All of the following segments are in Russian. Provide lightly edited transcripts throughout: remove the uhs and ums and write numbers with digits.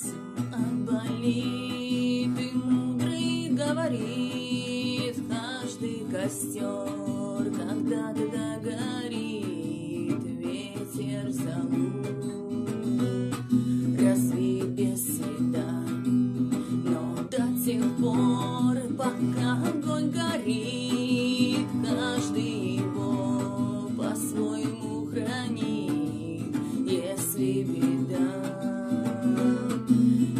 Отболит и мудрый говорит, каждый костер когда-то догорит, ветер залуг, разве без следа, но до тех пор, пока огонь горит, каждый его по-своему хранит, если беда.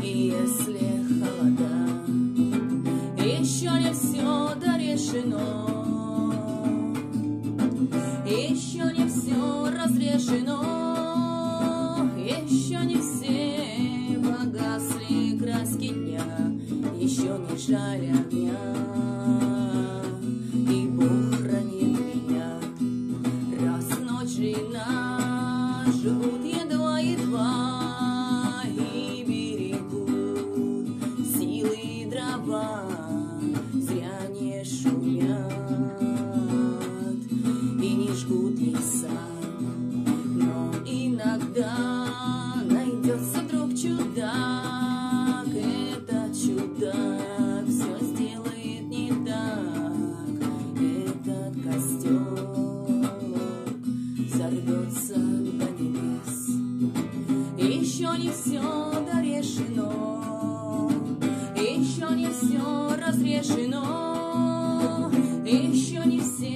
Если холода, еще не все дорешено, еще не все разрешено, еще не все погасли краски дня, еще не жаль огня, и Бог хранит меня. Раз ночь длинна, живут едва-едва, зря не шумят и не жгут леса, но иногда найдется вдруг чудак. Этот чудак все сделает не так. Этот костер взорвется до небес. Еще не все дорешено, еще не все разрешено, еще не все